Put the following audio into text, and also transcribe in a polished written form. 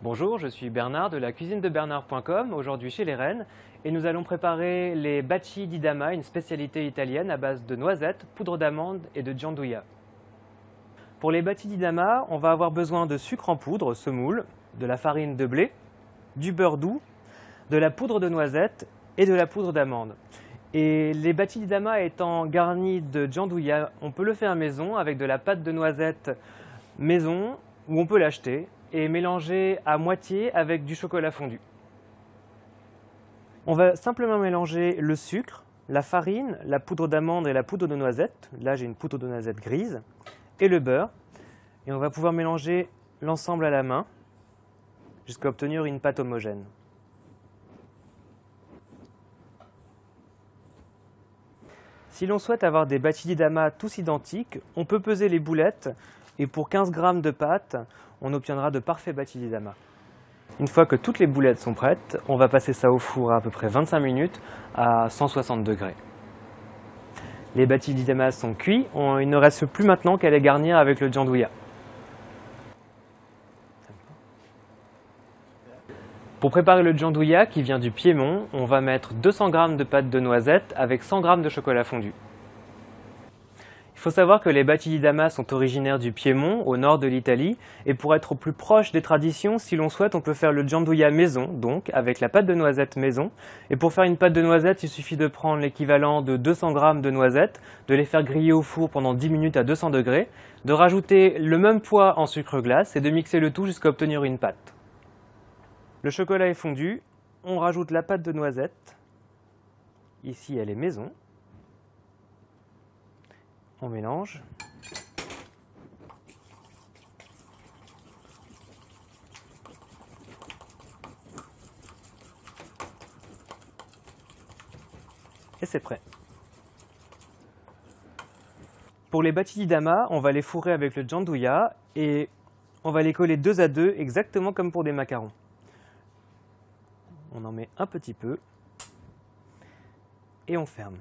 Bonjour, je suis Bernard de la cuisine de Bernard.com, aujourd'hui chez les Rennes, et nous allons préparer les bacci di dama, une spécialité italienne à base de noisettes, poudre d'amande et de gianduja. Pour les bacci di dama, on va avoir besoin de sucre en poudre, semoule, de la farine de blé, du beurre doux, de la poudre de noisette et de la poudre d'amande. Et les bacci di dama étant garnis de gianduja, on peut le faire maison avec de la pâte de noisette maison ou on peut l'acheter et mélanger à moitié avec du chocolat fondu. On va simplement mélanger le sucre, la farine, la poudre d'amande et la poudre de noisette. Là, j'ai une poudre de noisette grise et le beurre. Et on va pouvoir mélanger l'ensemble à la main jusqu'à obtenir une pâte homogène. Si l'on souhaite avoir des bacci di dama tous identiques, on peut peser les boulettes et pour 15 g de pâte, on obtiendra de parfaits bacci di dama. Une fois que toutes les boulettes sont prêtes, on va passer ça au four à peu près 25 minutes à 160 degrés. Les bacci di dama sont cuits, il ne reste plus maintenant qu'à les garnir avec le gianduja. Pour préparer le gianduja qui vient du Piémont, on va mettre 200 g de pâte de noisette avec 100 g de chocolat fondu. Il faut savoir que les bacci di dama sont originaires du Piémont, au nord de l'Italie, et pour être au plus proche des traditions, si l'on souhaite, on peut faire le gianduja maison, donc avec la pâte de noisette maison. Et pour faire une pâte de noisette, il suffit de prendre l'équivalent de 200 g de noisettes, de les faire griller au four pendant 10 minutes à 200 degrés, de rajouter le même poids en sucre glace et de mixer le tout jusqu'à obtenir une pâte. Le chocolat est fondu, on rajoute la pâte de noisette, ici elle est maison. On mélange. Et c'est prêt. Pour les bacci di dama, on va les fourrer avec le gianduja et on va les coller 2 à 2 exactement comme pour des macarons. On en met un petit peu et on ferme.